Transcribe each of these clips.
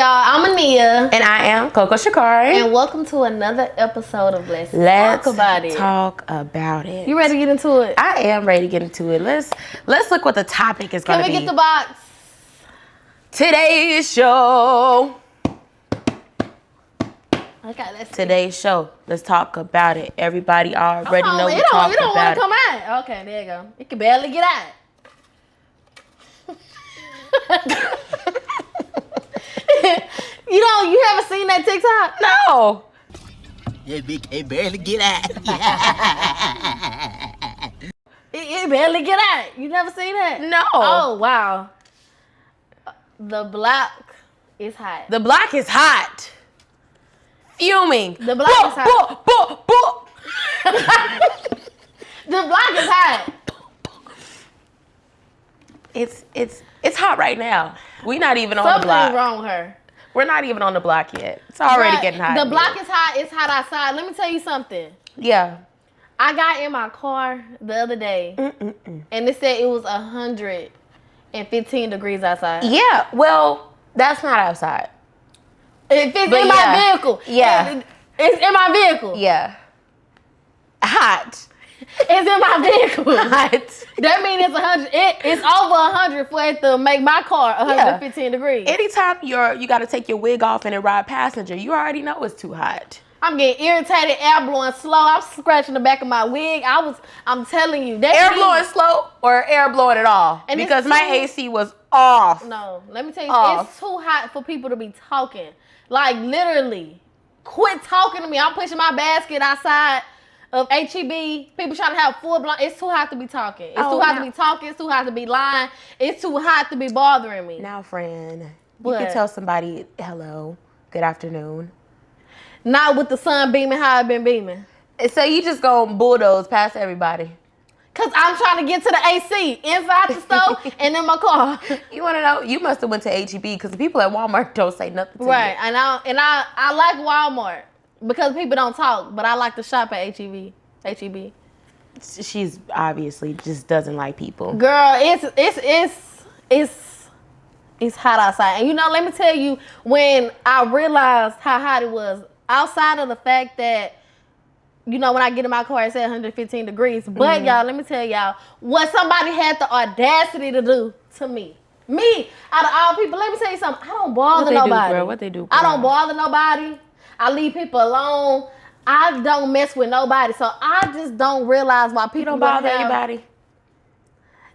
y'all? I'm Ania. And I am Coco Shakari. And welcome to another episode of Let's Talk About It. You ready to get into it? I am ready to get into it. Let's look what the topic is going to be. Can we get the box? Today's show. Okay, let's see. Today's show. Let's talk about it. Everybody already know we talk about it. It don't want to come out. Okay, there you go. It can barely get out. You haven't seen that TikTok? No. Yeah, we can barely get out. It barely get out. You never seen that? No. Oh, wow. The block is hot. The block is hot. Fuming. The block is hot. The block is hot. It's hot right now. We're not even on the block. Something's wrong with her. We're not even on the block yet. It's already getting hot. The block is hot. It's hot outside. Let me tell you something. Yeah. I got in my car the other day, and it said it was 115 degrees outside. Yeah. Well, that's not outside. If it's in my vehicle. Yeah. It's in my vehicle. Yeah. Hot. It's in my vehicle. Hot. That means it's 100. It's over 100 for it to make my car 115 degrees. Anytime you got to take your wig off and ride passenger, you already know it's too hot. I'm getting irritated, air blowing slow. I'm scratching the back of my wig. I'm telling you. Air blowing slow or air blowing at all? And because my AC was off. No, let me tell you, it's too hot for people to be talking. Like, literally, quit talking to me. I'm pushing my basket outside of HEB. People trying to have full blown. It's too hot to be talking. It's too hot to be talking. It's too hot to be lying. It's too hot to be bothering me. Now, friend, you can tell somebody, hello, good afternoon. Not with the sun beaming how I've been beaming. So you just go bulldoze past everybody. Because I'm trying to get to the AC inside the stove and in my car. You want to know? You must have went to HEB because the people at Walmart don't say nothing to you. Right, and I like Walmart because people don't talk, but I like to shop at HEB. She's obviously just doesn't like people. Girl, it's hot outside. And let me tell you, when I realized how hot it was, outside of the fact that, when I get in my car, it said 115 degrees. But y'all, let me tell y'all what somebody had the audacity to do to me. Me, out of all people, let me tell you something. I don't bother nobody. What they do, girl? I don't bother nobody. I leave people alone. I don't mess with nobody. So I just don't realize why people don't bother anybody.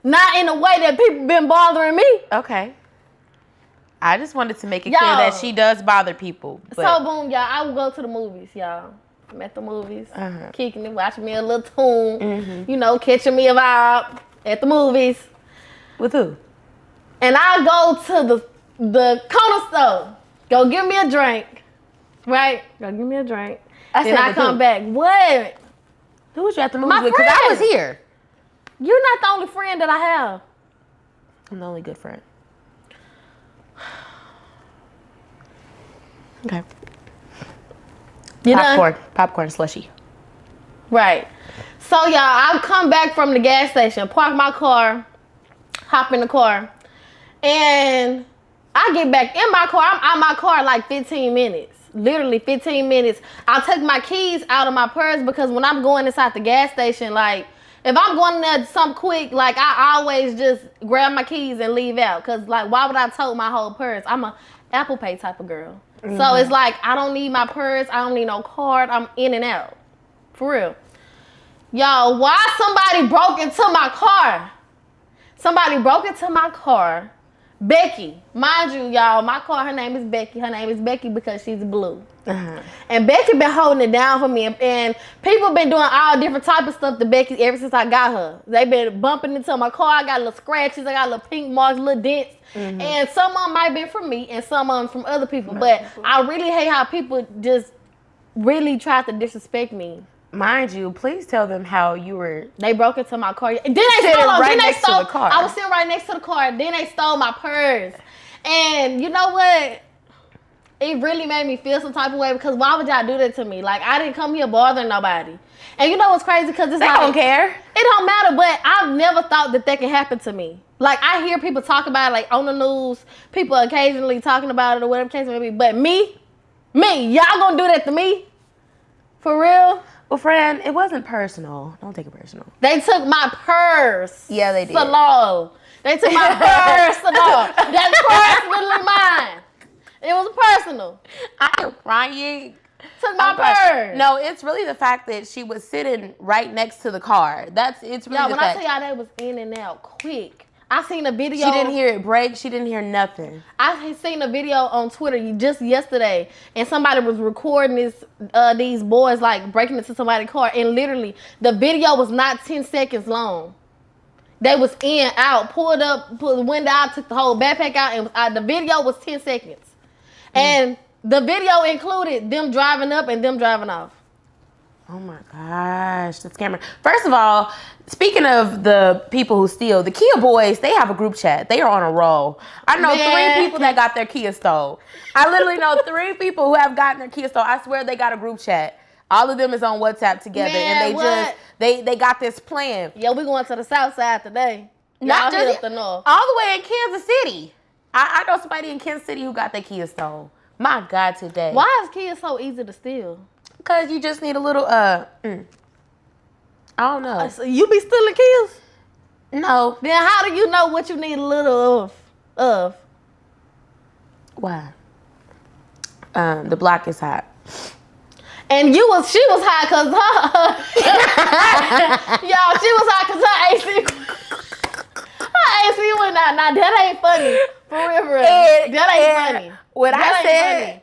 Not in the way that people been bothering me. Okay. I just wanted to make it clear that she does bother people. But... So boom, y'all, I will go to the movies, y'all. I'm at the movies, kicking it, watching me a little tune, catching me a vibe at the movies. With who? And I go to the corner store, go give me a drink, right? Go give me a drink. Then I come back. What? Who was you at the movies with? Because I was here. You're not the only friend that I have. I'm the only good friend. Okay. Popcorn slushy. Right. So y'all, I come back from the gas station, park my car, hop in the car, and I get back in my car. I'm out my car like 15 minutes. Literally 15 minutes. I'll take my keys out of my purse because when I'm going inside the gas station, like, if I'm going there something quick, like, I always just grab my keys and leave out. Because, like, why would I tote my whole purse? I'm a Apple Pay type of girl. So it's like, I don't need my purse. I don't need no card. I'm in and out. For real. Y'all, why somebody broke into my car? Somebody broke into my car. Becky. Mind you, y'all, my car, her name is Becky. Her name is Becky because she's blue. And Becky been holding it down for me. And people been doing all different type of stuff to Becky ever since I got her. They been bumping into my car. I got little scratches. I got little pink marks, little dents. And some of them might be from me and some of them from other people. But I really hate how people just really try to disrespect me. Mind you, please tell them how you were. They broke into my car. Then they stole the car. I was sitting right next to the car. Then they stole my purse. And you know what? It really made me feel some type of way because why would y'all do that to me? Like, I didn't come here bothering nobody. And you know what's crazy? Because it's they don't care. It don't matter, but I've never thought that can happen to me. Like, I hear people talk about it, like, on the news. People occasionally talking about it or whatever case may be. But me, y'all gonna do that to me? For real? Well, friend, it wasn't personal. Don't take it personal. They took my purse. Yeah, they did. Salon. They took my purse. Salon. That's personally mine. It was personal. I am crying. Took my purse. No, it's really the fact that she was sitting right next to the car. It's really Y'all, the when fact. I tell y'all that was in and out quick. I seen a video. She didn't hear it break. She didn't hear nothing. I had seen a video on Twitter just yesterday, and somebody was recording these boys like breaking into somebody's car, and literally the video was not 10 seconds long. They was in, out, pulled the window out, took the whole backpack out, and the video was 10 seconds. And the video included them driving up and them driving off. Oh my gosh, the scammer. First of all, speaking of the people who steal, the Kia boys, they have a group chat. They are on a roll. I know 3 people that got their Kia stole. I literally know 3 people who have gotten their Kia stole. I swear they got a group chat. All of them is on WhatsApp together, and they got this plan. Yeah, we going to the south side today. Not Y'all hit just up the north. all the way in Kansas City. I know somebody in Kansas City who got their Kia stole. My God, today. Why is Kia so easy to steal? Because you just need a little, I don't know. So you be stealing Kias? No. Then how do you know what you need a little of? Why? The block is hot. And she was high because y'all, she was high because her AC went out. Now that ain't funny. For real. That ain't funny. What I said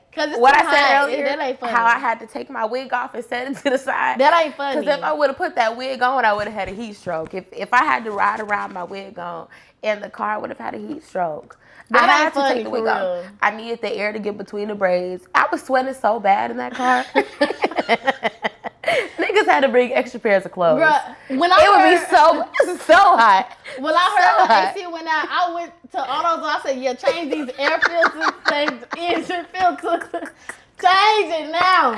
earlier, that ain't funny. how I had to take my wig off and set it to the side. That ain't funny. Because if I would have put that wig on, I would have had a heat stroke. If I had to ride around my wig on, and the car would have had a heat stroke. That I ain't had to funny, take the wig for off. real. I needed the air to get between the braids. I was sweating so bad in that car. Niggas had to bring extra pairs of clothes. Bruh, It would be so hot. When I heard her AC went out, I went to Autos. I said, "Yeah, change these air filters, change the engine filters, change it now."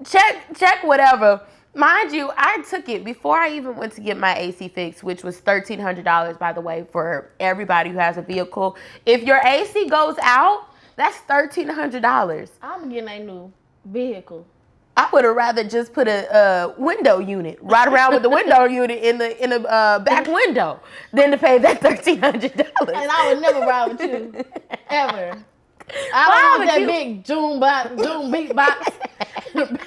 Check whatever. Mind you, I took it before I even went to get my AC fixed, which was $1,300, by the way, for everybody who has a vehicle. If your AC goes out, that's $1,300. I'm getting a new vehicle. I would have rather just put a window unit, ride around with the window unit in the back window, than to pay that $1,300. And I would never ride with you, ever. I don't want that big June beat box in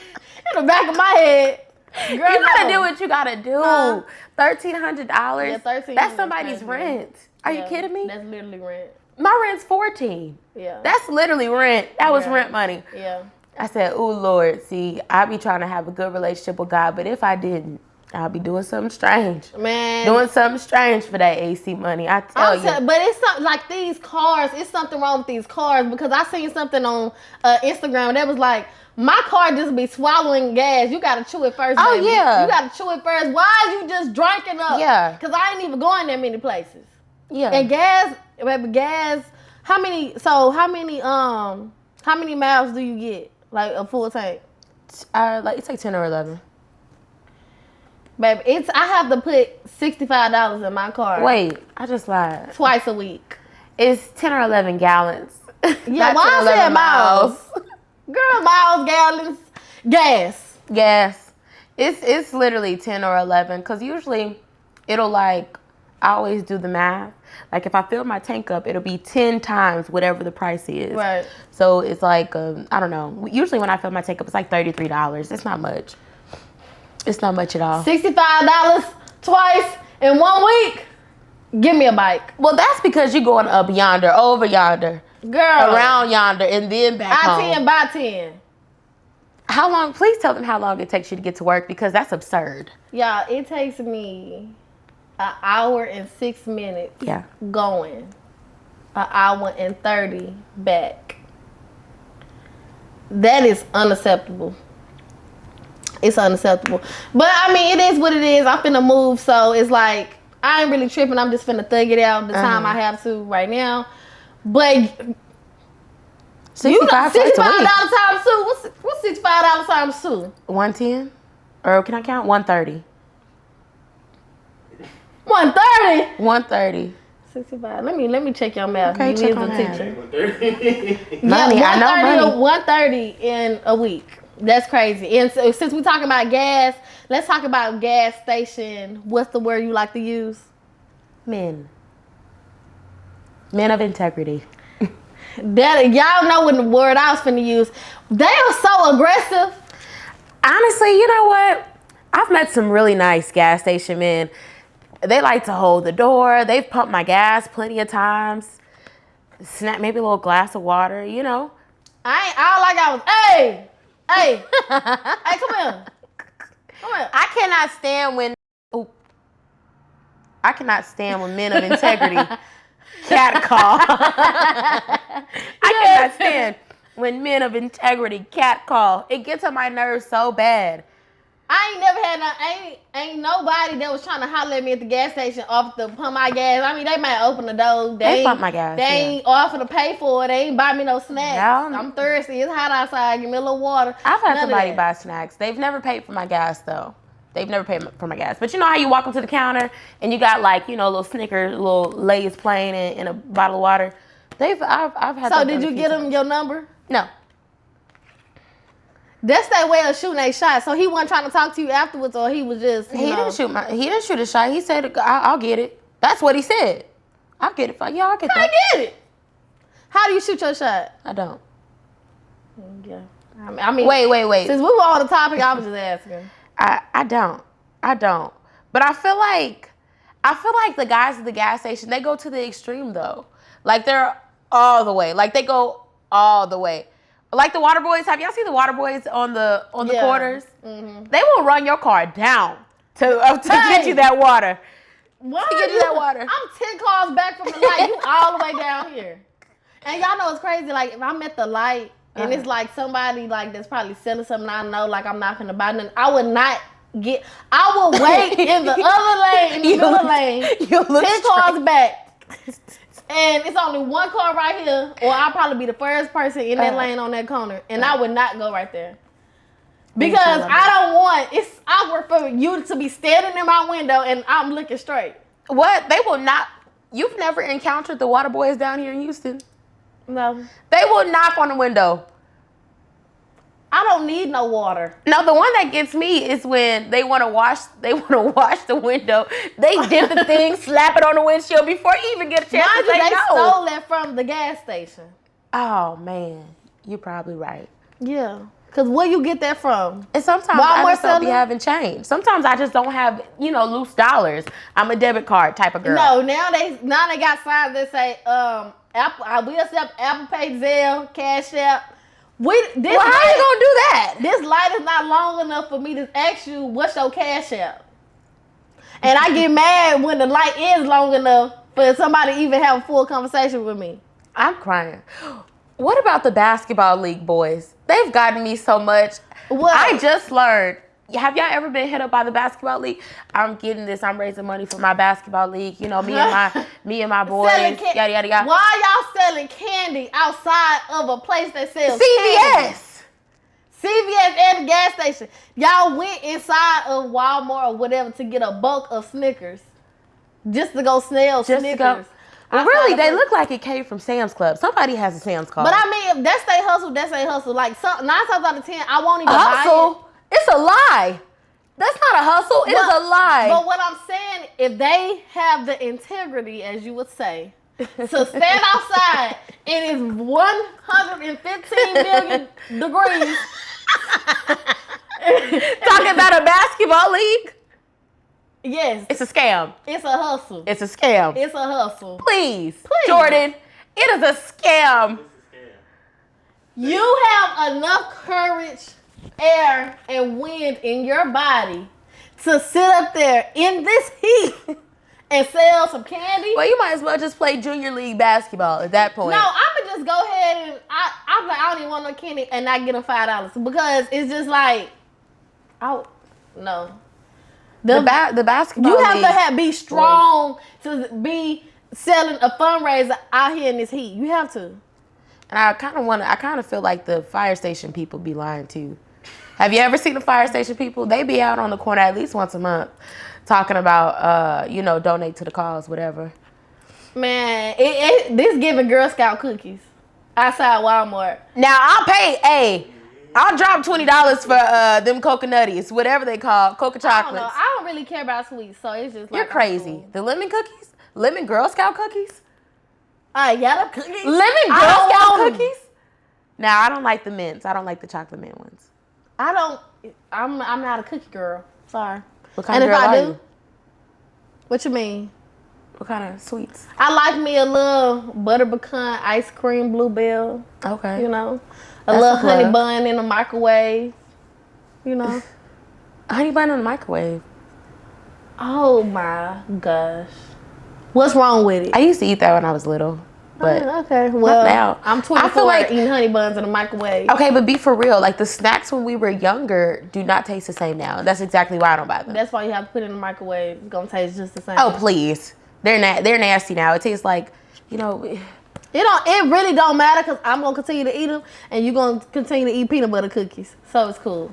the back of my head. Girl, You gotta do what you gotta do. $1,300. Yeah, $1,300. That's somebody's rent. Are you kidding me? That's literally rent. My rent's $14. Yeah. That's literally rent. That was rent money. Yeah. I said, "Ooh, Lord, see, I be trying to have a good relationship with God, but if I didn't, I'll be doing something strange. Man. Doing something strange for that AC money. I tell you. But it's something like these cars. It's something wrong with these cars because I seen something on Instagram that was like, my car just be swallowing gas. You gotta chew it first, baby. Yeah. You gotta chew it first. Why is you just drinking up? Yeah. Because I ain't even going that many places. Yeah. And gas. How many miles do you get? Like a full tank? Like it's like 10 or 11. Baby, I have to put $65 in my car. Wait, I just lied. Twice a week. It's 10 or 11 gallons. Yeah, why I said miles? Girl, miles, gallons, gas. Gas. It's literally 10 or 11 because usually it'll like, I always do the math. Like if I fill my tank up, it'll be 10 times whatever the price is. Right. So it's like, I don't know. Usually when I fill my tank up, it's like $33. It's not much. It's not much at all. $65 twice in 1 week? Give me a bike. Well, that's because you're going up yonder, over yonder, girl, around yonder, and then back home. I-10 by 10. How long? Please tell them how long it takes you to get to work because that's absurd. Y'all, it takes me an hour and 6 minutes. Yeah. Going. An hour and 30 back. That is unacceptable. It's unacceptable. But I mean, it is what it is. I'm finna move, so it's like I ain't really tripping. I'm just finna thug it out the time I have to right now. But $65 times two. What's $65 times two? 110, or can I count 130? 130. 130. 65. Let me check your math. Okay, You check is on a that. teacher. Money, I know money. 130 in a week. That's crazy. And so since we're talking about gas, let's talk about gas station. What's the word you like to use? Men of integrity. That y'all know what the word I was finna use. They are so aggressive. Honestly, you know what? I've met some really nice gas station men. They like to hold the door. They've pumped my gas plenty of times. Snap maybe a little glass of water, you know. Hey, hey, come here. I cannot stand when men of integrity catcall. I cannot stand when men of integrity catcall. It gets on my nerves so bad. I ain't never had ain't nobody that was trying to holler at me at the gas station off the pump my gas. I mean, they might open the door. They pump my gas. They ain't offer to pay for it. They ain't buy me no snacks. No. I'm thirsty. It's hot outside. Give me a little water. I've had somebody buy snacks. They've never paid for my gas though. They've never paid for my gas. But you know how you walk up to the counter and you got like, you know, a little Snickers, a little Lay's plain and a bottle of water. I've had. So did you get them your number? No. That's their way of shooting a shot. So he wasn't trying to talk to you afterwards, or he was just He didn't shoot a shot. He said, "I'll get it." That's what he said. I'll get it. Yeah, I'll get that. I get it. How do you shoot your shot? I don't. Yeah. I mean, wait. Since we were on the topic, I was just asking. I don't. But I feel like the guys at the gas station, they go to the extreme though. Like they're all the way. Like they go all the way. Like the water boys. Have y'all seen the water boys on the quarters? Mm-hmm. They will run your car down to get you that water. What? To get you that water. I'm 10 cars back from the light. You all the way down here. And y'all know it's crazy. Like if I'm at the light and it's like somebody like that's probably selling something I know, like I'm not gonna buy nothing. I would wait in the other lane, in the middle lane, 10 cars back. And it's only one car right here, or I'll probably be the first person in that lane on that corner, and I would not go right there. Because it's awkward for you to be standing in my window and I'm looking straight. What? They will not. You've never encountered the water boys down here in Houston? No. They will knock on the window. I don't need no water. No, the one that gets me is when they want to wash the window. They dip the thing, slap it on the windshield before you even get a chance to say no. They stole that from the gas station. Oh man, you're probably right. Yeah. Cause where you get that from? And sometimes I just don't be having change. Sometimes I just don't have, loose dollars. I'm a debit card type of girl. No, now they got signs that say we accept Apple Pay, Zelle, Cash App. How you gonna do that? This light is not long enough for me to ask you what's your Cash App. And I get mad when the light is long enough for somebody to even have a full conversation with me. I'm crying. What about the basketball league boys? They've gotten me so much. What? I just learned. Have y'all ever been hit up by the basketball league? I'm getting this. I'm raising money for my basketball league. Me and my boys. Yada yada yada. Why y'all selling candy outside of a place that sells CVS? CVS and the gas station. Y'all went inside of Walmart or whatever to get a bulk of Snickers, just to go sell Snickers. Well, really, they look like it came from Sam's Club. Somebody has a Sam's Club. But I mean, if that's their hustle, that's their hustle. Like 9 times out of 10, I won't even buy it. It's a lie. That's not a hustle. It is a lie. But what I'm saying, if they have the integrity, as you would say, to stand outside and it's 115 million degrees. Talking about a basketball league? Yes. It's a scam. It's a hustle. It's a scam. It's a hustle. Please. Jordan, it is a scam. You have enough courage, air, and wind in your body to sit up there in this heat and sell some candy. Well, you might as well just play junior league basketball at that point. No, I'm going to just go ahead and I'm like, I don't even want no candy and not get them $5 because it's just like, no. The basketball you have league to be strong to be selling a fundraiser out here in this heat. You have to. And I kind of feel like the fire station people be lying too. Have you ever seen the fire station people? They be out on the corner at least once a month talking about, donate to the cause, whatever. Man, this giving Girl Scout cookies outside Walmart. Now I'll drop $20 for them coconutties, whatever they call Coca chocolates. I don't really care about sweets, so it's just like You're crazy. cool. The lemon cookies, lemon Girl Scout cookies, Yellow cookies. lemon Girl Scout cookies. Now I don't like the mints. I don't like the chocolate mint ones. I'm not a cookie girl. Sorry. What kind of girl are you? What you mean? What kind of sweets? I like me a little butter pecan ice cream bluebell. Okay. You know, That's little a honey plug. bun in the microwave. You know. Honey bun in the microwave. Oh my gosh. What's wrong with it? I used to eat that when I was little, but Okay, well, now. I'm 24 I feel like eating honey buns in the microwave. okay, but be for real. Like the snacks when we were younger do not taste the same now. That's exactly why I don't buy them. That's why you have to put it in the microwave. It's gonna taste just the same. Oh please, they're nasty now. It tastes like, you know. It really don't matter because I'm gonna continue to eat them, and you're gonna continue to eat peanut butter cookies. So it's cool.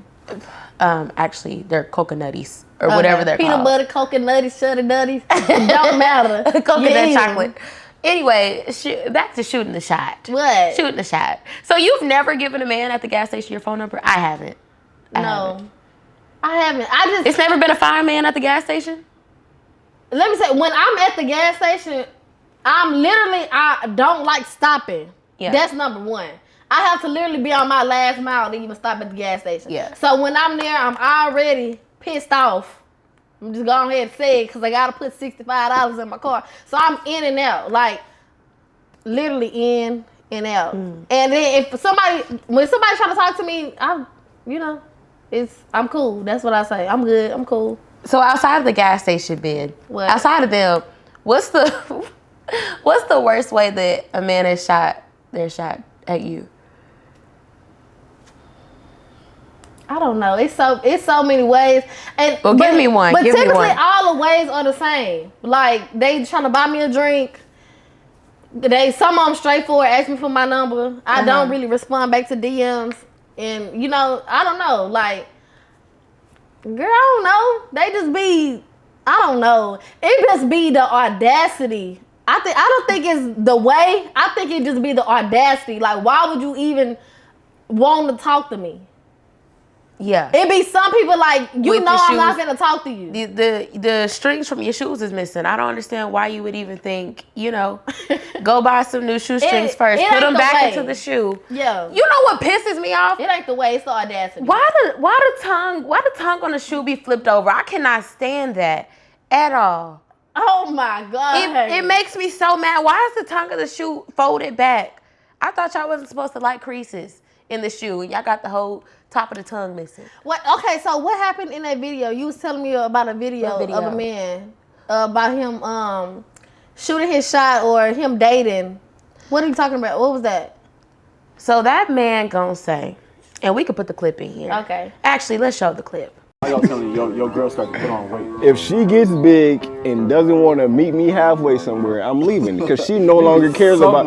Actually, they're coconutties or whatever they're peanut called. butter, coconutties, shuddy duddies. It don't matter. Coconut chocolate. Anyway, back to shooting the shot. What? Shooting the shot. So you've never given a man at the gas station your phone number? I haven't. No, I haven't. It's never been a fine man at the gas station? Let me say, when I'm at the gas station, I don't like stopping. Yeah. That's number one. I have to literally be on my last mile to even stop at the gas station. Yeah. So when I'm there, I'm already pissed off. I'm just going ahead and say it because I got to put $65 in my car. So I'm in and out, like literally in and out. And then when somebody trying to talk to me, I'm cool. That's what I say. I'm good. I'm cool. So outside of the gas station, Ben, What? outside of them, what's the worst way that a man has shot their shot at you? I don't know. It's so many ways. Well, give me one. But Give me typically, one. all the ways are the same. Like they trying to buy me a drink. Some of them straightforward ask me for my number. I don't really respond back to DMs, and I don't know. Like, girl, I don't know. They just be, I don't know. It just be the audacity. I don't think it's the way. I think it just be the audacity. Like, why would you even want to talk to me? Yeah. It be some people like, I'm not shoes. gonna talk to you. The strings from your shoes is missing. I don't understand why you would even think, go buy some new shoe strings first. Put them back into the shoe. Yeah. You know what pisses me off? It ain't the way, it's the audacity. Why the tongue on the shoe be flipped over? I cannot stand that at all. Oh my God. It makes me so mad. Why is the tongue of the shoe folded back? I thought y'all wasn't supposed to like creases in the shoe, and y'all got the whole top of the tongue missing. What? Okay, so what happened in that video? You was telling me about a video of a man about him shooting his shot or him dating. What are you talking about? What was that? So that man gonna say, and we could put the clip in here. Okay. Actually, let's show the clip. How y'all telling your girl start to put on weight? If she gets big and doesn't want to meet me halfway somewhere, I'm leaving because she no longer cares about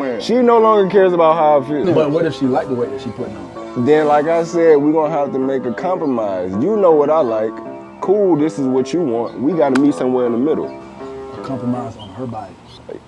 how I feel. But what if she like the weight that she putting on? Then, like I said, we're gonna have to make a compromise. You know what I like. Cool, this is what you want. We gotta meet somewhere in the middle. A compromise on her body.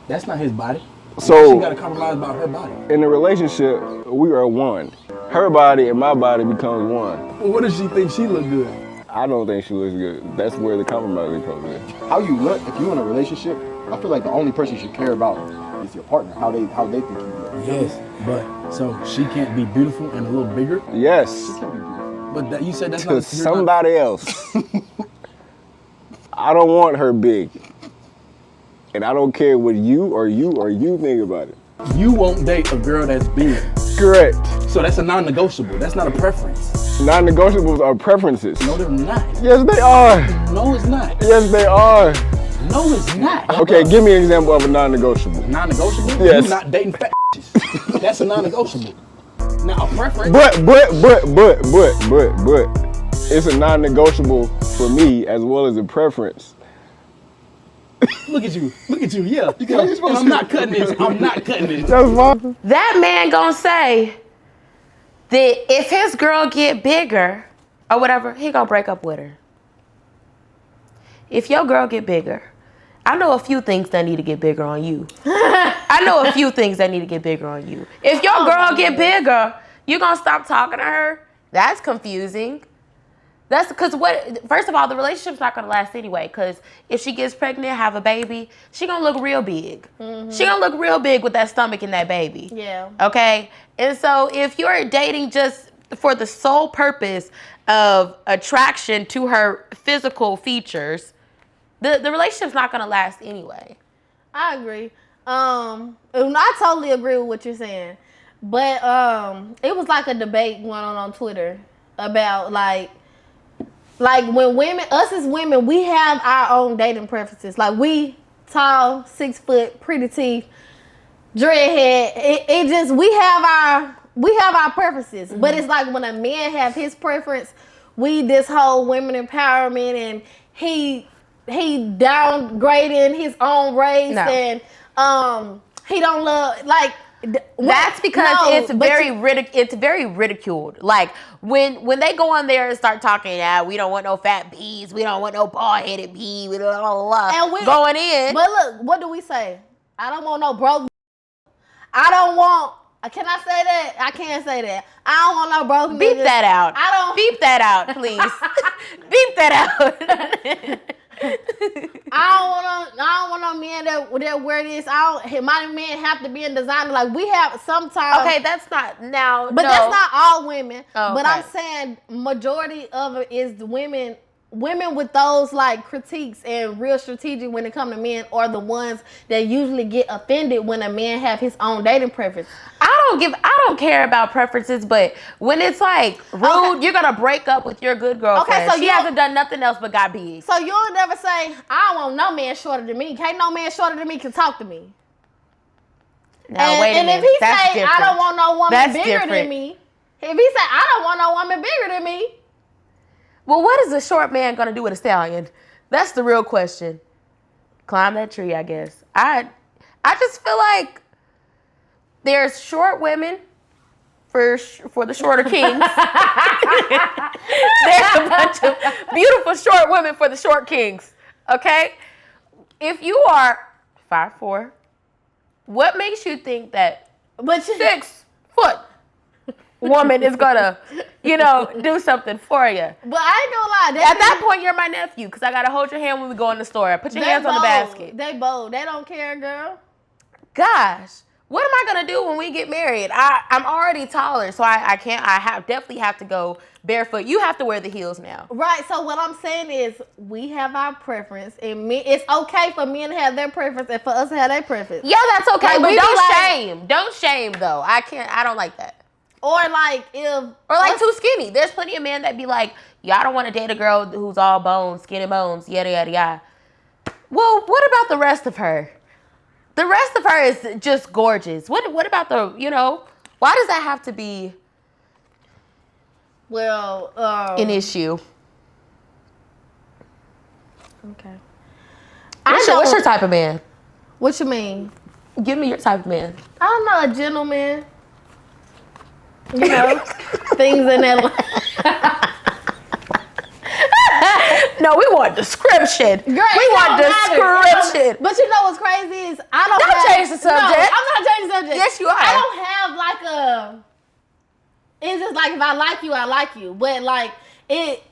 That's not his body. So she gotta compromise about her body. in a relationship, we are one. Her body and my body becomes one. Well, what if she thinks she look good? I don't think she looks good. That's where the compromise comes in. How you look, if you're in a relationship, I feel like the only person you should care about is your partner, how they think you look. Yes, but so she can't be beautiful and a little bigger? Yes, But you said that's to not somebody else. I don't want her big. And I don't care what you think about it. You won't date a girl that's big. Correct. So that's a non-negotiable. That's not a preference. Non-negotiables are preferences. No, they're not. Yes, they are. No, it's not. Yes, they are. No, it's not. Okay, give me an example of a non-negotiable. Non-negotiable? Yes. You're not dating fat bitches. That's a non-negotiable. Now, a preference. But, it's a non-negotiable for me as well as a preference. Look at you. Yeah. I'm not cutting this. That's fine. That man gonna say that if his girl get bigger or whatever, he gonna break up with her. If your girl get bigger, I know a few things that need to get bigger on you. I know a few things that need to get bigger on you. If your girl get bigger, you gonna stop talking to her? That's confusing. That's because first of all, the relationship's not gonna last anyway. Because if she gets pregnant, have a baby, she gonna look real big. She gonna look real big with that stomach and that baby. Yeah. Okay. And so if you're dating just for the sole purpose of attraction to her physical features, the relationship's not gonna last anyway. I agree. I totally agree with what you're saying. But it was like a debate going on Twitter about like when women, us as women, we have our own dating preferences. Like we tall, 6 foot, pretty teeth, dreadhead. It just we have our preferences. But it's like when a man have his preference, this whole women empowerment, and he downgrading his own race, and he don't love like. That's because it's very ridiculed. Like when they go on there and start talking, we don't want no fat bees, we don't want no bald-headed bee, we don't and going in. But look, what do we say? I don't want no broke. I don't want. Can I say that? I can't say that. I don't want no broke. Beep niggas. that out. I don't beep that out, please. Beep that out. I don't want no men that wear this. My men have to be in designer. Like we have sometimes. Okay, that's not now. But that's not all women. Oh, but okay. I'm saying majority of it is the women with those like critiques and real strategic when it comes to men are the ones that usually get offended when a man have his own dating preference. I don't care about preferences, but when it's like rude, you're gonna break up with your good girlfriend. Okay, so she hasn't done nothing else but got big. So you'll never say, I don't want no man shorter than me. Can't no man shorter than me can talk to me. Now wait a minute. And if he That's say different. I don't want no woman That's bigger different. than me, if he say I don't want no woman bigger than me. Well, what is a short man gonna do with a stallion? That's the real question. Climb that tree, I guess. I just feel like there's short women for the shorter kings. There's a bunch of beautiful short women for the short kings. Okay? If you are 5'4", what makes you think that 6 foot woman is gonna, do something for you? But I ain't gonna lie. At that point, you're my nephew because I gotta hold your hand when we go in the store. Put your hands on the basket. They bold. They don't care, girl. Gosh, what am I gonna do when we get married? I'm already taller, so I definitely have to go barefoot. You have to wear the heels now. Right. So what I'm saying is we have our preference, and it's okay for men to have their preference and for us to have their preference. Yeah, that's okay, Like, but we don't be like- shame. Don't shame though. I don't like that. Or like too skinny. There's plenty of men that be like, y'all don't want to date a girl who's all bones, skinny bones, yada yada yada. Well, what about the rest of her? The rest of her is just gorgeous. What about why does that have to be an issue? Okay. What's your type of man? What you mean? Give me your type of man. I don't know, a gentleman. Things in that line. No, we want description. Girl, we want description. But you know what's crazy is I don't change the subject. No, I'm not changing the subject. Yes, you are. I don't have like a. It's just like if I like you, I like you. But like it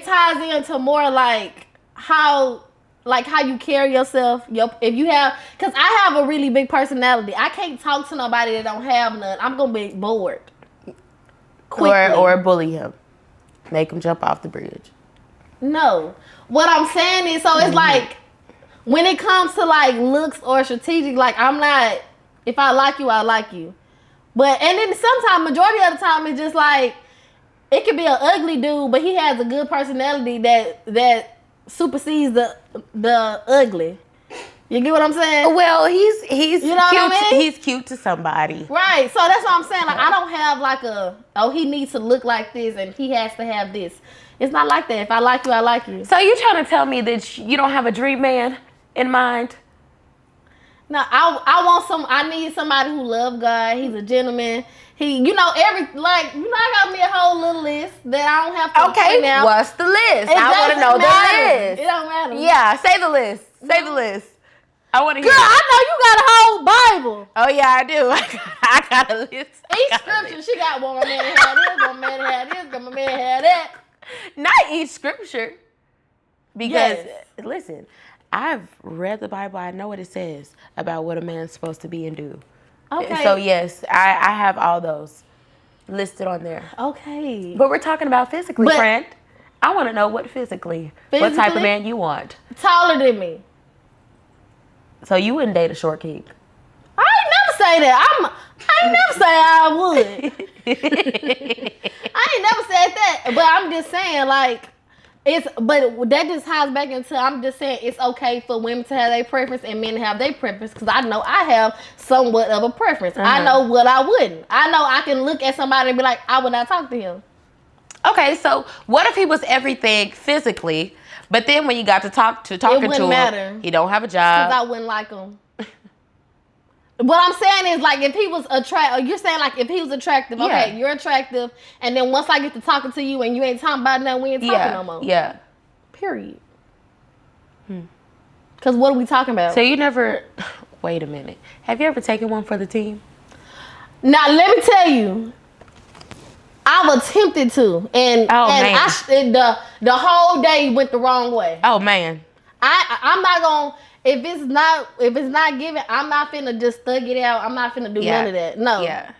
ties into more like how you carry yourself. If you have, because I have a really big personality. I can't talk to nobody that don't have none. I'm gonna be bored. Quickly. Or bully him, make him jump off the bridge. No. What I'm saying is, so it's like, when it comes to like looks or strategic, like I'm not, if I like you, I like you. But, and then sometimes, majority of the time, it's just like, it could be an ugly dude, but he has a good personality that supersedes the ugly. You get what I'm saying? Well, he's you know cute. What I mean? He's cute to somebody. Right. So that's what I'm saying. Like I don't have like he needs to look like this and he has to have this. It's not like that. If I like you, I like you. So you trying to tell me that you don't have a dream man in mind? No, I need somebody who loves God. He's a gentleman. I got me a whole little list that I don't have to point out. What's the list? It I want to know doesn't matter. the list. It don't matter. Yeah, say the list. Say the list. I want to hear. Girl, I know you got a whole Bible. Oh yeah, I do. I got a list. Each scripture, she got one man had this, one man had this, one man had that. Not each scripture. Because, listen, I've read the Bible. I know what it says about what a man's supposed to be and do. Okay. So, yes, I have all those listed on there. Okay. But we're talking about physically, friend. I want to know what physically. What type of man you want. Taller than me. So, you wouldn't date a short king? I ain't never say that. I ain't never say I would. I ain't never said that. But I'm just saying, like, but that just ties back into, I'm just saying it's okay for women to have their preference and men to have their preference, because I know I have somewhat of a preference. I know what I wouldn't. I know I can look at somebody and be like, I would not talk to him. Okay, so what if he was everything physically, but then when you got to talking to him, matter. He don't have a job. Because I wouldn't like him. What I'm saying is, like, if he was attractive, you're saying, like, if he was attractive, okay, you're attractive, and then once I get to talking to you and you ain't talking about nothing, we ain't talking no more. Yeah. Period. Because what are we talking about? So you never, wait a minute. Have you ever taken one for the team? Now, let me tell you, I've attempted to, and the whole day went the wrong way. Oh, man. I'm not going to. If it's not given, I'm not finna just thug it out. I'm not finna do none of that. No. Yeah.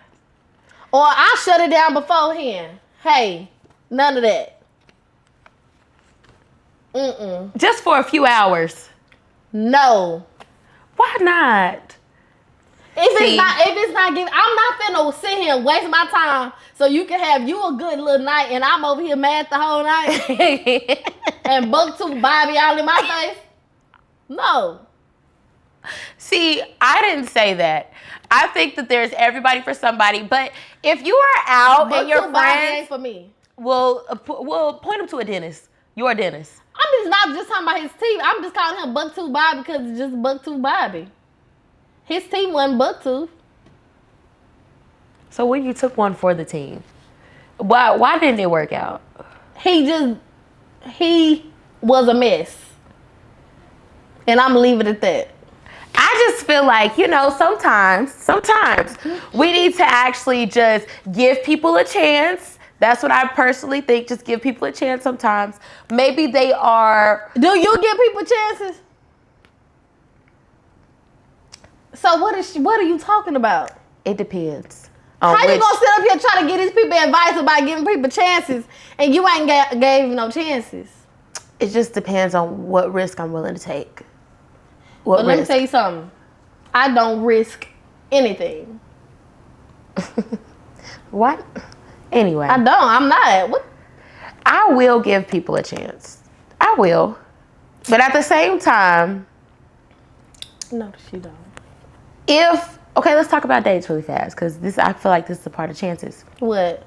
Or I'll shut it down beforehand. Hey, none of that. Just for a few hours. No. Why not? If it's not given, I'm not finna sit here and waste my time so you can have you a good little night and I'm over here mad the whole night and Baaaaaby all in my face. No. See, I didn't say that. I think that there's everybody for somebody, but if you are out and your friends, ain't for me. We'll point him to a dentist. You're a dentist. I'm not just talking about his teeth. I'm just calling him Baaaaaby because it's just Baaaaaby. His teeth wasn't bucktooth. So when you took one for the team, why didn't it work out? He was a mess. And I'm leaving it at that. I just feel like, sometimes we need to actually just give people a chance. That's what I personally think. Just give people a chance sometimes. Maybe they are... Do you give people chances? So what are you talking about? It depends. How you gonna sit up here trying to give these people advice about giving people chances and you ain't gave no chances? It just depends on what risk I'm willing to take. But let me tell you something. I don't risk anything. What? Anyway. I don't. I'm not. What? I will give people a chance. I will. But at the same time... No, she don't. Okay, let's talk about dates really fast, because I feel like this is a part of chances. What?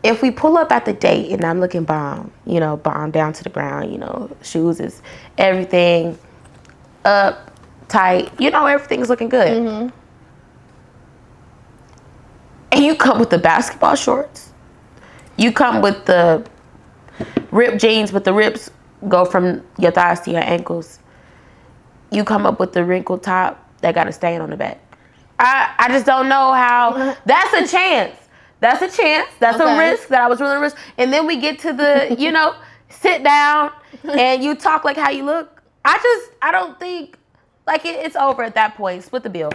If we pull up at the date and I'm looking bomb, bomb down to the ground, shoes is everything up, tight, everything's looking good. Mm-hmm. And you come with the basketball shorts. You come with the ripped jeans, but the rips go from your thighs to your ankles. You come up with the wrinkled top that got a stain on the back. I just don't know how. That's a chance. That's a chance. That's a risk that I was willing to risk. And then we get to the, sit down and you talk like how you look. I don't think, like, it's over at that point. Split the bill.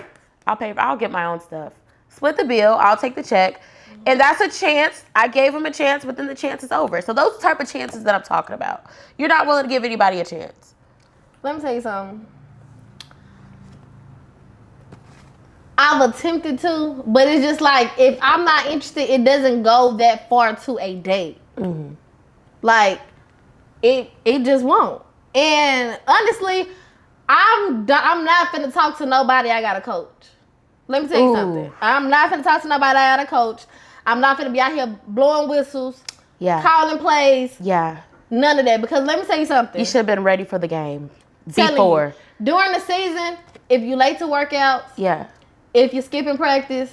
I'll get my own stuff. Split the bill. I'll take the check. And that's a chance. I gave him a chance, but then the chance is over. So those are the type of chances that I'm talking about. You're not willing to give anybody a chance. Let me tell you something. I've attempted to, but it's just like, if I'm not interested, it doesn't go that far to a date. Mm-hmm. Like, it just won't. And honestly, I'm not finna talk to nobody I got a coach. Let me tell you something. I'm not finna talk to nobody I got a coach. I'm not finna be out here blowing whistles, calling plays. Yeah. None of that. Because let me tell you something. You should have been ready for the game before. During the season, if you late to workouts, if you're skipping practice,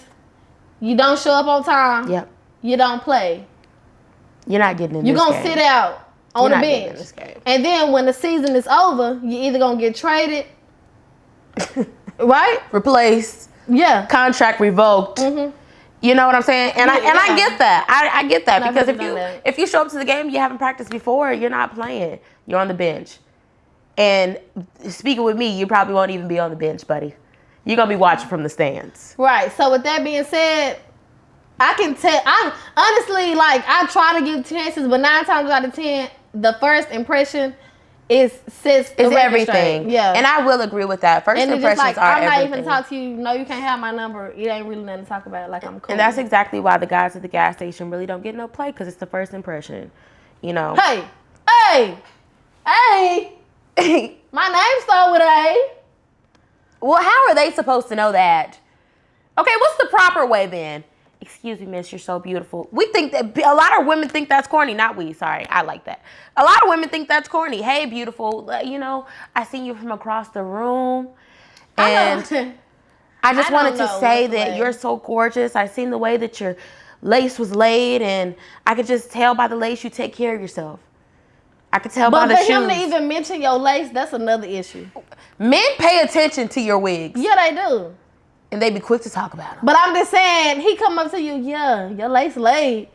you don't show up on time, you don't play. You're not getting in You're this going to sit out. on the not getting in bench. this game. And then when the season is over, you either gonna get traded, right? Replaced, Yeah. contract revoked. Mm-hmm. You know what I'm saying? And I Yeah. get that. I get that I've because never done that. if you show up to the game, you haven't practiced before, you're not playing. You're on the bench. And speaking with me, you probably won't even be on the bench, buddy. You're gonna be watching from the stands. Right. So with that being said, I can tell. I honestly like. I try to give chances, but 9 times out of 10, the first impression is everything. Yeah. And I will agree with that. First and it's impressions just like, are I'm not everything. even talk to you. No, you can't have my number. It ain't really nothing to talk about. Like, I'm cool. And that's exactly why the guys at the gas station really don't get no play, because it's the first impression. You know. Hey, my name starts with A. Well, how are they supposed to know that? Okay, what's the proper way then? Excuse me, miss, you're so beautiful. We think that, a lot of women think that's corny. Not we, sorry, I like that. A lot of women think that's corny. Hey, beautiful, you know, I seen you from across the room. And I just wanted to say that you're so gorgeous. I seen the way that your lace was laid, and I could just tell by the lace you take care of yourself. I could tell by the shoes. But for him to even mention your lace, that's another issue. Men pay attention to your wigs. Yeah, they do. And they be quick to talk about them. But I'm just saying, he come up to you, yeah, your lace laid.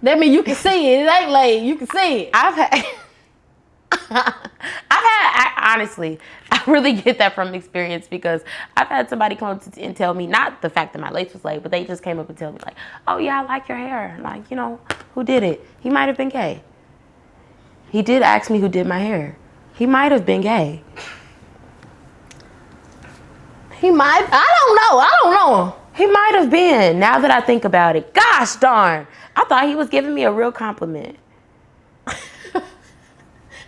That mean you can see it. It ain't laid. You can see it. Honestly, I really get that from experience, because I've had somebody come up and tell me, not the fact that my lace was laid, but they just came up and tell me like, oh yeah, I like your hair. Like, you know, who did it? He might have been gay. He did ask me who did my hair. He might have been gay. He might. I don't know. He might have been, now that I think about it. Gosh darn. I thought he was giving me a real compliment.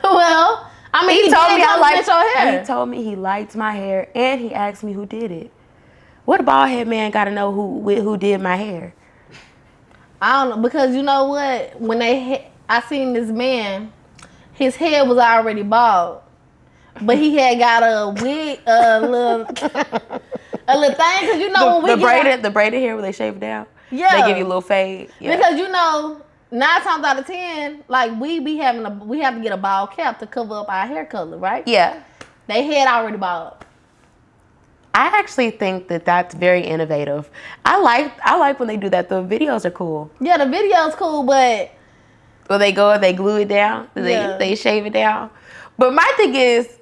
Well, I mean, He told me I liked your hair. He told me he liked my hair, and he asked me who did it. What a bald head man got to know who did my hair? I don't know, because you know what? When I seen this man, his head was already bald, but he had got a wig, a little thing. Because you know when we the braided hair where they shave it down. Yeah, they give you a little fade. Yeah. Because you know, 9 times out of 10, like we have to get a bald cap to cover up our hair color, right? Yeah. They head already bald. I actually think that that's very innovative. I like when they do that. The videos are cool. Yeah, the video's cool, but Well, they go and they glue it down. They shave it down. But my thing is,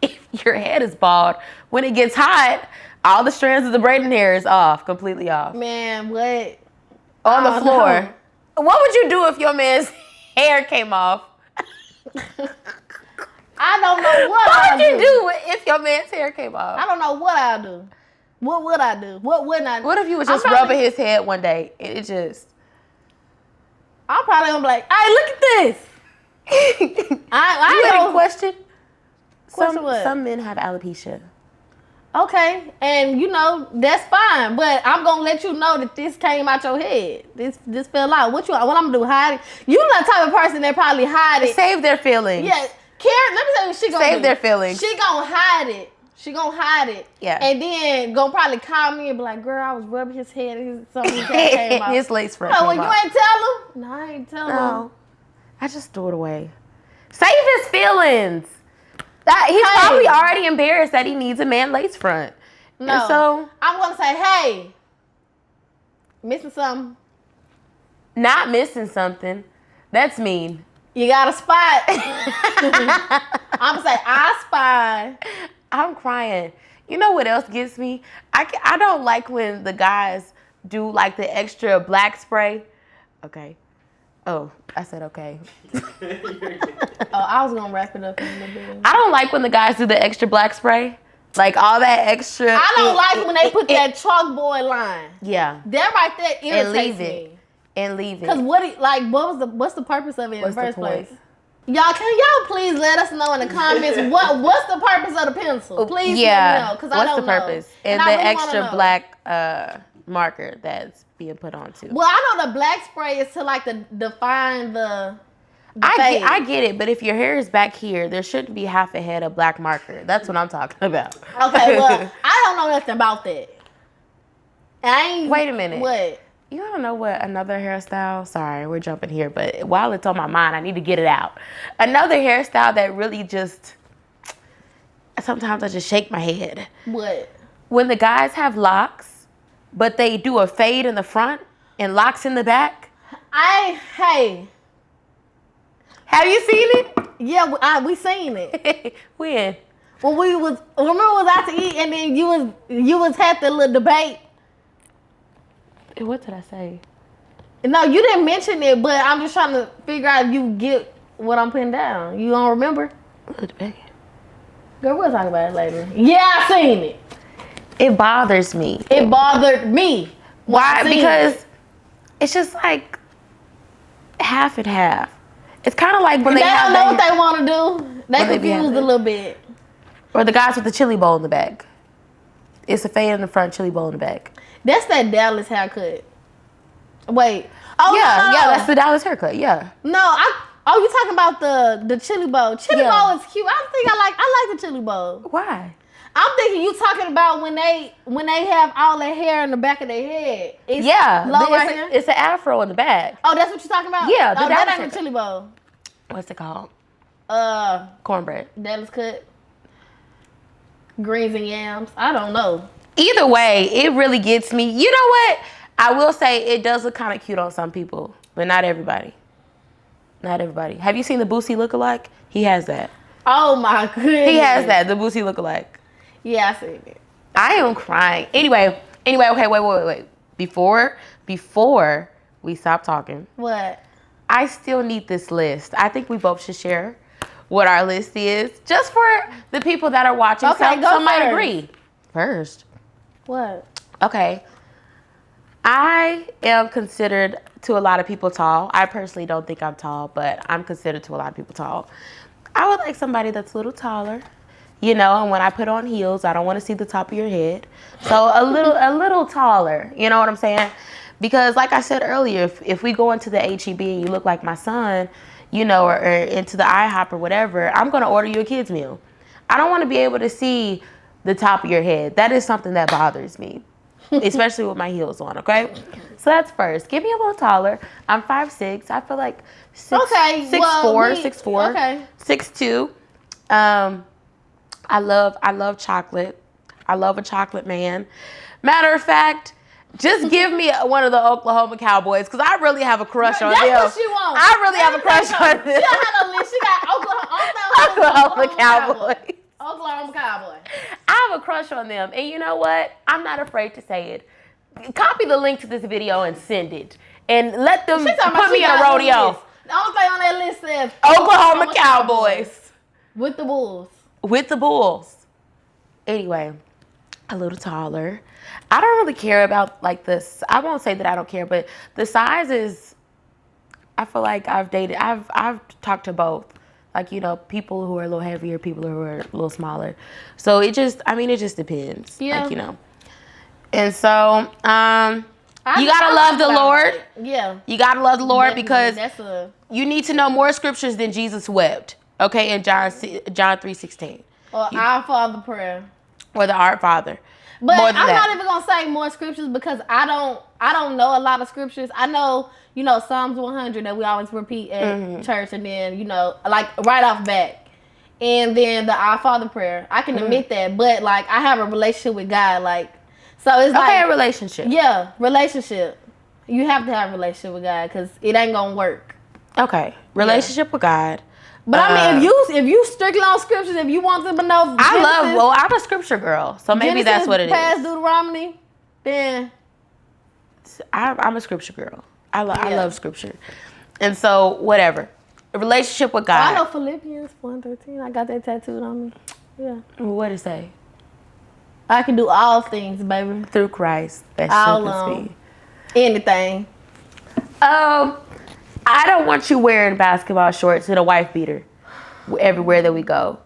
if your head is bald, when it gets hot, all the strands of the braiding hair is off, completely off. man, what? On the I don't floor. know. What would you do if your man's hair came off? I don't know what What I'd would you do if your man's hair came off? I don't know what I'd do. What would I do? What wouldn't I do? What if you was I'm just probably- rubbing his head one day and it just... I'm probably gonna be like, hey, look at this. I You ain't got a gonna question? Question what? Some men have alopecia. Okay, and you know that's fine, but I'm gonna let you know that this came out your head. This fell out. What I'm gonna do? Hide it? You the type of person that probably hide it. Save their feelings. Yeah, Karen. Let me tell you, what she gonna Save do. their feelings. She gonna hide it. She gonna hide it. Yeah. And then gonna probably call me and be like, "Girl, I was rubbing his head and something came out." His lace front. Oh, well, came you out. ain't tell him? No, I ain't tell him. No. I just threw it away. Save his feelings. He's Hey. probably already embarrassed that he needs a man lace front. No. And so, I'm gonna say, hey, missing something. not missing something. That's mean. You got a spot. I'm gonna say, I spy. I'm crying. You know what else gets me? I don't like when the guys do like the extra black spray. Okay. Oh, I said okay. Oh, I was gonna wrap it up in a little bit. I don't like when the guys do the extra black spray. Like all that extra. I don't like when they put that chalkboard line. Yeah. That right there And irritates leave it. me. And leave it. Cause what's the purpose of it in What's the the first point? place? Y'all, can y'all please let us know in the comments what's the purpose of the pencil? Please let me know, cause I What's don't the purpose? know. And I the really wanna extra know. black marker that's being put on too. Well, I know the black spray is to like define the fade. I get it, but if your hair is back here, there shouldn't be half a head of black marker. That's what I'm talking about. Okay, well, I don't know nothing about that. I ain't. Wait a minute. What? You don't know what another hairstyle? Sorry, we're jumping here, but while it's on my mind, I need to get it out. Another hairstyle that really just, sometimes I just shake my head. What? When the guys have locks, but they do a fade in the front and locks in the back. Hey. Have you seen it? Yeah, we seen it. When? When we was out to eat, and then you was had the little debate. What did I say? No, you didn't mention it, but I'm just trying to figure out if you get what I'm putting down. You don't remember? Little debate. Girl, we'll talk about it later. Yeah, I seen it. It bothers me. It bothered me. Why? Because it's just like half and half. It's kind of like when they don't know what they want to do. They confused a little bit. Or the guys with the chili bowl in the back. It's a fade in the front, chili bowl in the back. That's that Dallas haircut. Wait. Oh yeah, no. yeah, that's the Dallas haircut. Yeah. No, you talking about the chili bowl? Chili bowl is cute. I like the chili bowl. Why? I'm thinking you talking about when they have all that hair in the back of their head. It's low right here. It's an afro in the back. Oh, that's what you're talking about? Yeah, that ain't a chili bowl. What's it called? Cornbread. Dallas cut. Greens and yams. I don't know. Either way, it really gets me. You know what? I will say it does look kind of cute on some people, but not everybody. Not everybody. Have you seen the Boosie lookalike? He has that. Oh my goodness. He has that, the Boosie lookalike. Yeah, I seen it. I am crying. Anyway, okay, wait. Before we stop talking. What? I still need this list. I think we both should share what our list is, just for the people that are watching. Okay, Some might agree. First. What? Okay. I am considered to a lot of people tall. I personally don't think I'm tall, but I'm considered to a lot of people tall. I would like somebody that's a little taller, you know, and when I put on heels, I don't want to see the top of your head. So a little taller, you know what I'm saying? Because like I said earlier, if we go into the HEB and you look like my son, you know, or into the IHOP or whatever, I'm going to order you a kid's meal. I don't want to be able to see the top of your head. That is something that bothers me, especially with my heels on, okay? So that's first. Give me a little taller. I'm 5'6". I feel like 6'4", okay. 6'2". I love chocolate. I love a chocolate man. Matter of fact, just give me one of the Oklahoma Cowboys, because I really have a crush on them. That's what she wants. I really have a crush on them. She don't have no list. She got Oklahoma Cowboys. Oklahoma Cowboy. I have a crush on them. And you know what? I'm not afraid to say it. Copy the link to this video and send it. And let them put me in a rodeo. The only thing on that list says Oklahoma Cowboys. With the Bulls. With the Bulls. Anyway, a little taller. I don't really care about like this. I won't say that I don't care, but the size is, I feel like I've talked to both. Like, you know, people who are a little heavier, people who are a little smaller. So it just depends. Yeah. Like, you know. And so, you gotta love the Lord. Yeah. You gotta love the Lord, because you need to know more scriptures than Jesus wept. Okay, in John 3:16. Or Our Father prayer. Or the Our Father. But I'm not even gonna say more scriptures, because I don't know a lot of scriptures. I know, you know, Psalms 100 that we always repeat at church, and then, you know, like right off back, and then the Our Father prayer. I can admit that, but like I have a relationship with God, like, so it's like a relationship. Yeah, relationship. You have to have a relationship with God, because it ain't gonna work. Okay, relationship with God. But I mean, if you strictly on scriptures, if you want them to know, I'm a scripture girl, so maybe that's what it is. Past Deuteronomy, then I'm a scripture girl. I love scripture, and so whatever. A relationship with God. I know Philippians 1:13. I got that tattooed on me. Yeah. What does it say? I can do all things, baby, through Christ that strengthens me. Anything. I don't want you wearing basketball shorts and a wife beater everywhere that we go.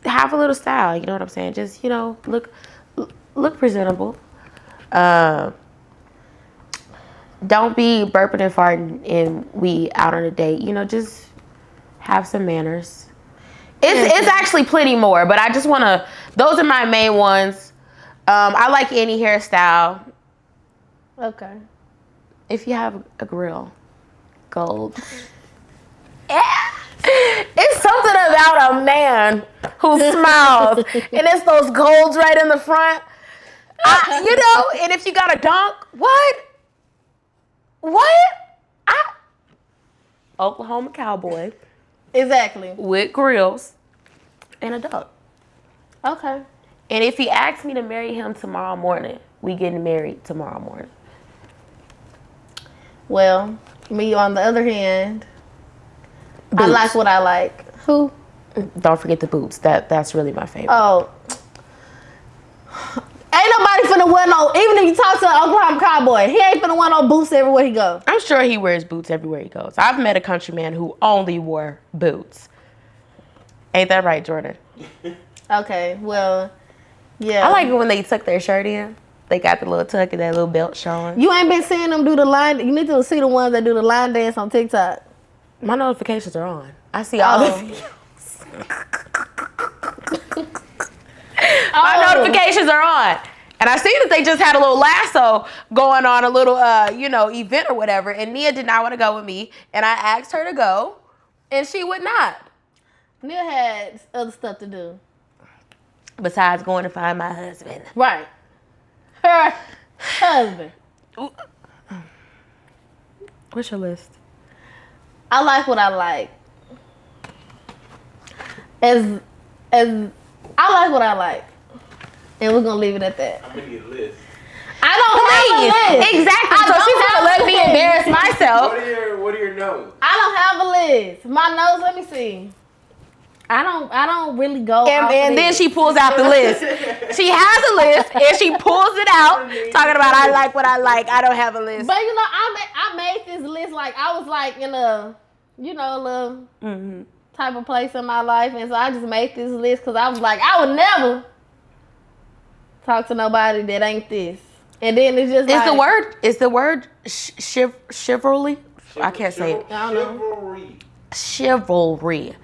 Have a little style, you know what I'm saying? Just, you know, look presentable. Don't be burping and farting and we out on a date. You know, just have some manners. It's actually plenty more, but I just want to, those are my main ones. I like any hairstyle. Okay. If you have a grill, gold. It's something about a man who smiles, and it's those golds right in the front. And if you got a dunk, what? Oklahoma cowboy Exactly. with grills and a dunk. Okay. And if he asks me to marry him tomorrow morning, we getting married tomorrow morning. Well, me on the other hand, I Boots. like what I like. Who? Don't forget the boots. That's really my favorite. Oh. Ain't nobody finna wear no, even if you talk to an Oklahoma cowboy, he ain't finna wear no boots everywhere he go. I'm sure he wears boots everywhere he goes. I've met a countryman who only wore boots. Ain't that right, Jordan? Okay, well, yeah. I like it when they tuck their shirt in. They got the little tuck and that little belt showing. You ain't been seeing them do the line. You need to see the ones that do the line dance on TikTok. My notifications are on. I see all the My notifications are on. And I see that they just had a little lasso going on, a little, event or whatever. And Nia did not want to go with me. And I asked her to go, and she would not. Nia had other stuff to do. Besides going to find my husband. Right. Her husband. What's your list? I like what I like. As I like what I like. And we're gonna leave it at that. I'm gonna get a list. I don't have a list. Exactly. So she's gonna let me embarrass myself. What are your notes? I don't have a list. My notes, let me see. I don't really go. And then she pulls out the list. She has a list and she pulls it out, talking about I like what I like. I don't have a list. But I made this list like I was like in a little type of place in my life, and so I just made this list because I was like I would never talk to nobody that ain't this. And then it's just Is the word chivalry? I can't say it. I don't know. Chivalry.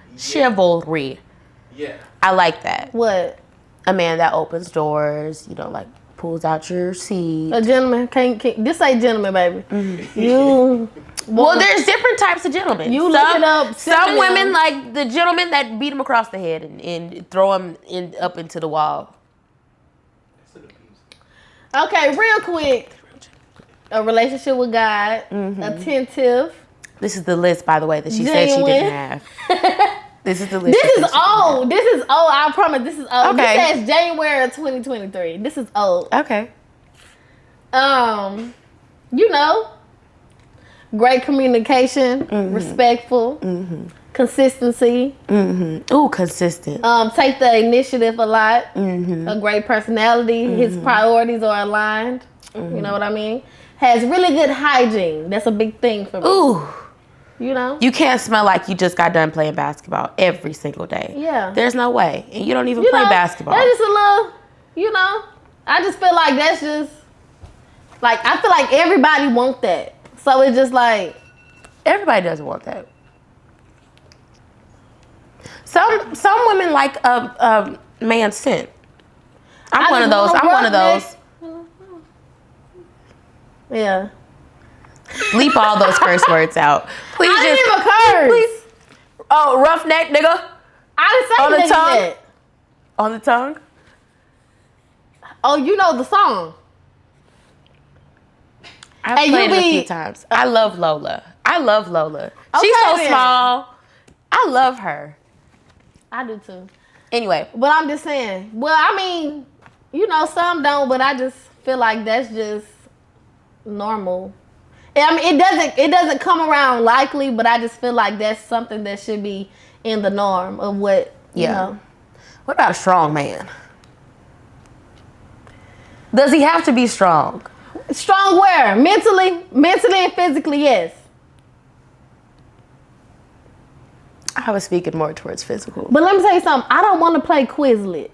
Yeah. I like that. What? A man that opens doors, like pulls out your seat. A gentleman can't this say gentleman, baby. Well, there's different types of gentlemen. You look it up. Some women like the gentleman that beat him across the head and throw him up into the wall. Okay, real quick. A relationship with God, attentive. This is the list, by the way, that she said she didn't have. This is the list. This is old. This is old. I promise. This is old. Okay. This says January of 2023. This is old. Okay. Great communication, respectful, consistency. Ooh, consistent. Take the initiative a lot. A great personality. His priorities are aligned. You know what I mean? Has really good hygiene. That's a big thing for me. Ooh. You can't smell like you just got done playing basketball every single day. Yeah. There's no way. And you don't even play basketball. That's just a little, I just feel like that's just, like, I feel like everybody want that. So it's just like. Everybody doesn't want that. Some women like a man scent. I'm one of those. Yeah. Bleep all those curse words out. Please I didn't even curse. Please. Oh, roughneck, nigga. I didn't say On the nigga tongue? yet. On the tongue? Oh, you know the song. I've Hey, played you it a be- few times. I love Lola. She's so then. small. I love her. I do too. Anyway. But I'm just saying. Well, I mean, some don't, but I just feel like that's just normal. I mean, it doesn't come around likely, but I just feel like that's something that should be in the norm of what, you know. What about a strong man? Does he have to be strong? Strong where? Mentally and physically, yes. I was speaking more towards physical. But let me tell you something. I don't want to play Quizlet.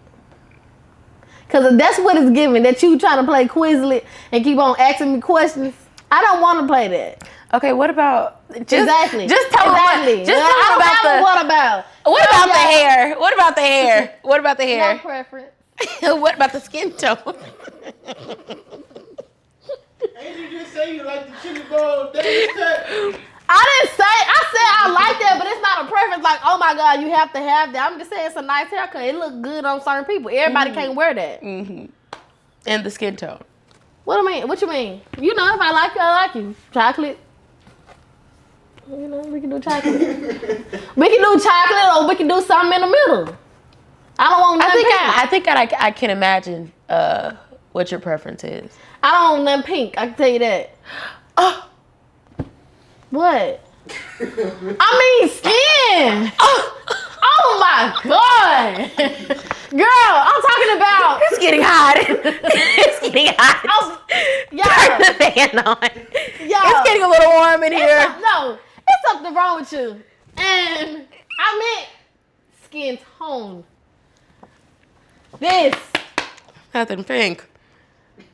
Because that's what it's giving, that you trying to play Quizlet and keep on asking me questions. I don't want to play that. Okay, what about exactly? Just tell me What about? What about the hair? What about the hair? What about the hair? No preference. What about the skin tone? Ain't you just say you like the chicken bone Davis cut? I said I like that, but it's not a preference. Like, oh my God, you have to have that. I'm just saying it's a nice haircut. It look good on certain people. Everybody can't wear that. And the skin tone. What I mean? What you mean? You know, if I like you, I like you. Chocolate. You know, we can do chocolate. We can do chocolate, or we can do something in the middle. I don't want nothing pink. I think I can imagine what your preference is. I don't want nothing pink. I can tell you that. Oh, What? I mean skin. Oh my God. Girl, I'm talking about. it's getting hot. It's getting hot. Turn the fan on. It's getting a little warm in here. No, it's something wrong with you. And I meant skin tone. This. Nothing pink.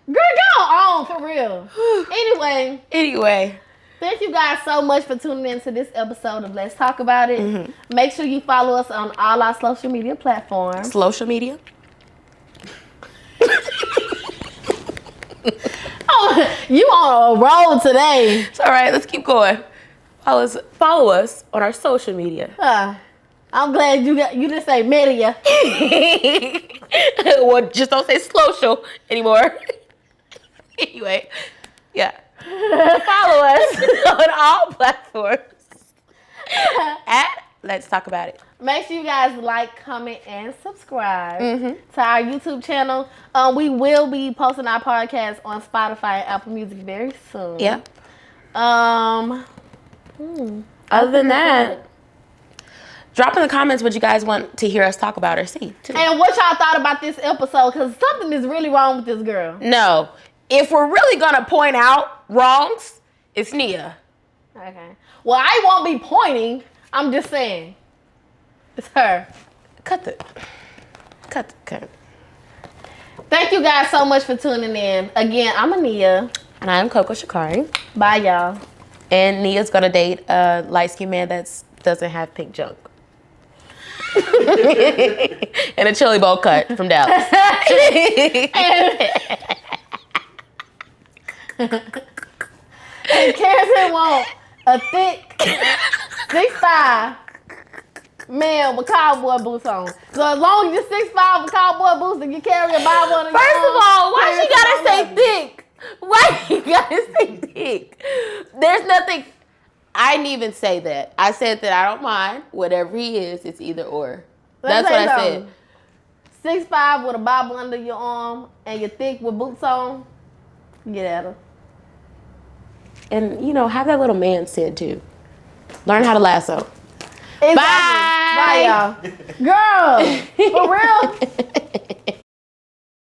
Girl, go on for real. Anyway, thank you guys so much for tuning in to this episode of Let's Talk About It. Make sure you follow us on all our social media platforms. Social media? Oh, you on a roll today. It's all right. Let's keep going. Follow us on our social media. I'm glad you didn't say media. Well, just don't say social anymore. Anyway, yeah. Follow us on all platforms at Let's Talk About It. Make sure you guys like, comment, and subscribe to our YouTube channel. We will be posting our podcast on Spotify and Apple Music very soon. Yeah. Other Other than that, drop in the comments what you guys want to hear us talk about or see, too. And what y'all thought about this episode, because something is really wrong with this girl. No. If we're really going to point out wrongs, it's Nia. Okay. Well, I won't be pointing. I'm just saying. It's her. Cut. Thank you guys so much for tuning in. Again, I'm Ania. And I'm Coco Shikari. Bye, y'all. And Nia's going to date a light-skinned man that doesn't have pink junk. And a chili bowl cut from Dallas. And Karen want a thick 6'5" man with cowboy boots on. So as long as you're 6'5" with cowboy boots and you carry a Bible on your First of all, why Karen she gotta say Saint thick? Why you gotta say thick? There's nothing. I didn't even say that. I said that I don't mind. Whatever he is, it's either or. That's what I said. 6'5" with a Bible under your arm and you're thick with boots on, get at her. And, you know, have that little man said too. Learn how to lasso. Exactly. Bye, y'all. Girl, for real?